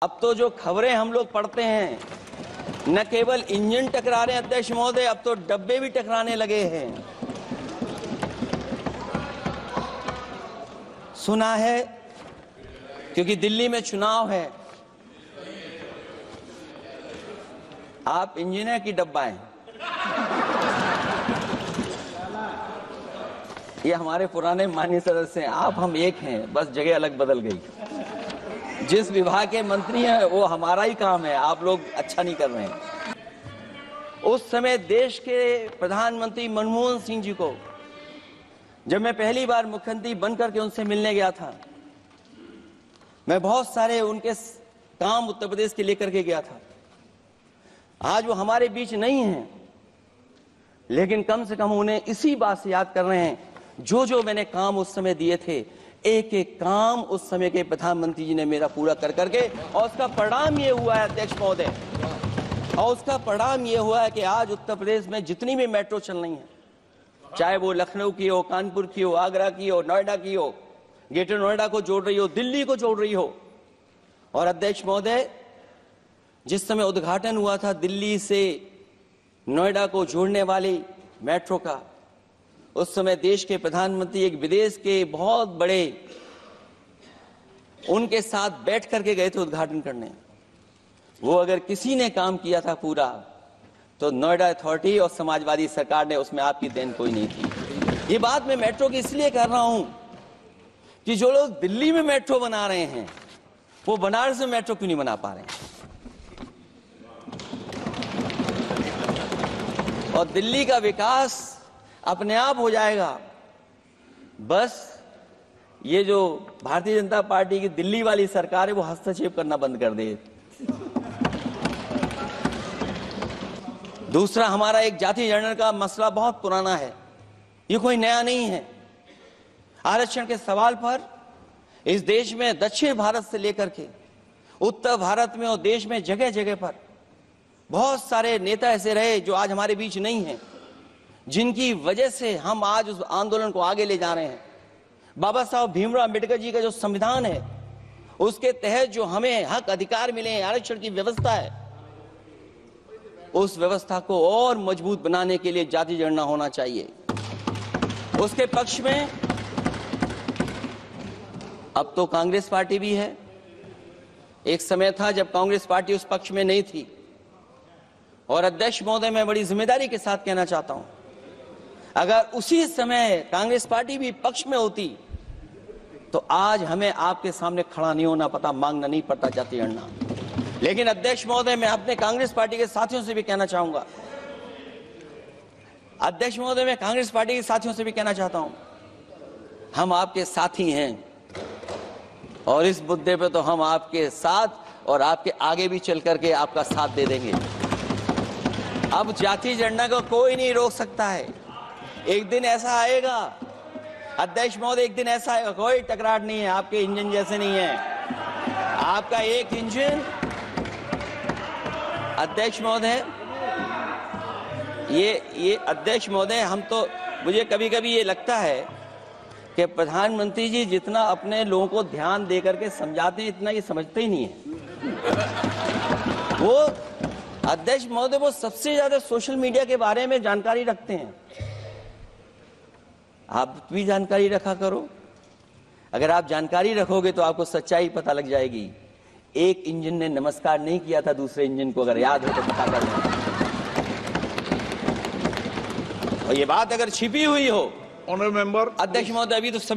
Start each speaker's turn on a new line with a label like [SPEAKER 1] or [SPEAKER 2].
[SPEAKER 1] अब तो जो खबरें हम लोग पढ़ते हैं, न केवल इंजन टकरा रहे हैं अध्यक्ष महोदय, अब तो डब्बे भी टकराने लगे हैं। सुना है क्योंकि दिल्ली में चुनाव है, आप इंजीनियर की डब्बा हैं। ये हमारे पुराने माननीय सदस्य हैं, आप हम एक हैं, बस जगह अलग बदल गई। जिस विभाग के मंत्री हैं वो हमारा ही काम है, आप लोग अच्छा नहीं कर रहे हैं। उस समय देश के प्रधानमंत्री मनमोहन सिंह जी को जब मैं पहली बार मुख्यमंत्री बनकर के उनसे मिलने गया था, मैं बहुत सारे उनके काम उत्तर प्रदेश के लेकर के गया था। आज वो हमारे बीच नहीं हैं, लेकिन कम से कम उन्हें इसी बात से याद कर रहे हैं, जो जो मैंने काम उस समय दिए थे, एक एक काम उस समय के प्रधानमंत्री जी ने मेरा पूरा कर करके, और उसका परिणाम ये हुआ है अध्यक्ष महोदय, और उसका परिणाम ये हुआ है कि आज उत्तर प्रदेश में जितनी भी मेट्रो चल रही है, चाहे वो लखनऊ की हो, कानपुर की हो, आगरा की हो, नोएडा की हो, ग्रेटर नोएडा को जोड़ रही हो, दिल्ली को जोड़ रही हो। और अध्यक्ष महोदय, जिस समय उद्घाटन हुआ था दिल्ली से नोएडा को जोड़ने वाली मेट्रो का, उस समय देश के प्रधानमंत्री एक विदेश के बहुत बड़े उनके साथ बैठ करके गए थे उद्घाटन करने। वो अगर किसी ने काम किया था पूरा, तो नोएडा अथॉरिटी और समाजवादी सरकार ने, उसमें आपकी देन कोई नहीं थी। ये बात मैं मेट्रो की इसलिए कर रहा हूं कि जो लोग दिल्ली में मेट्रो बना रहे हैं, वो बनारस में मेट्रो क्यों नहीं बना पा रहे हैं। और दिल्ली का विकास अपने आप हो जाएगा, बस ये जो भारतीय जनता पार्टी की दिल्ली वाली सरकार है वो हस्तक्षेप करना बंद कर दे। दूसरा, हमारा एक जाति जनगणना का मसला बहुत पुराना है, ये कोई नया नहीं है। आरक्षण के सवाल पर इस देश में दक्षिण भारत से लेकर के उत्तर भारत में और देश में जगह जगह पर बहुत सारे नेता ऐसे रहे जो आज हमारे बीच नहीं हैं, जिनकी वजह से हम आज उस आंदोलन को आगे ले जा रहे हैं। बाबा साहब भीमराव अम्बेडकर जी का जो संविधान है, उसके तहत जो हमें हक अधिकार मिले हैं, आरक्षण की व्यवस्था है, उस व्यवस्था को और मजबूत बनाने के लिए जाति जनगणना होना चाहिए। उसके पक्ष में अब तो कांग्रेस पार्टी भी है। एक समय था जब कांग्रेस पार्टी उस पक्ष में नहीं थी। और अध्यक्ष महोदय, मैं बड़ी जिम्मेदारी के साथ कहना चाहता हूं, अगर उसी समय कांग्रेस पार्टी भी पक्ष में होती, तो आज हमें आपके सामने खड़ा नहीं होना पता, मांगना नहीं पड़ता जाति जनगणना। लेकिन अध्यक्ष महोदय, मैं अपने कांग्रेस पार्टी के साथियों से भी कहना चाहूंगा, अध्यक्ष महोदय, मैं कांग्रेस पार्टी के साथियों से भी कहना चाहता हूं, हम आपके साथी हैं, और इस मुद्दे पे तो हम आपके साथ और आपके आगे भी चल करके आपका साथ दे देंगे। अब जाति जनगणना को कोई नहीं रोक सकता है। एक दिन ऐसा आएगा अध्यक्ष महोदय, एक दिन ऐसा आएगा, कोई टकरार नहीं है, आपके इंजन जैसे नहीं है। आपका एक इंजन अध्यक्ष महोदय, ये अध्यक्ष महोदय, हम तो, मुझे कभी कभी ये लगता है कि प्रधानमंत्री जी जितना अपने लोगों को ध्यान दे करके समझाते हैं, इतना ये समझते ही नहीं है। वो अध्यक्ष महोदय, वो सबसे ज्यादा सोशल मीडिया के बारे में जानकारी रखते हैं। आप भी जानकारी रखा करो। अगर आप जानकारी रखोगे तो आपको सच्चाई पता लग जाएगी। एक इंजन ने नमस्कार नहीं किया था दूसरे इंजन को, अगर याद हो तो पता कर लें। और ये बात अगर छिपी हुई हो,
[SPEAKER 2] ऑनरेबल मेंबर,
[SPEAKER 1] अध्यक्ष महोदय, अभी तो समय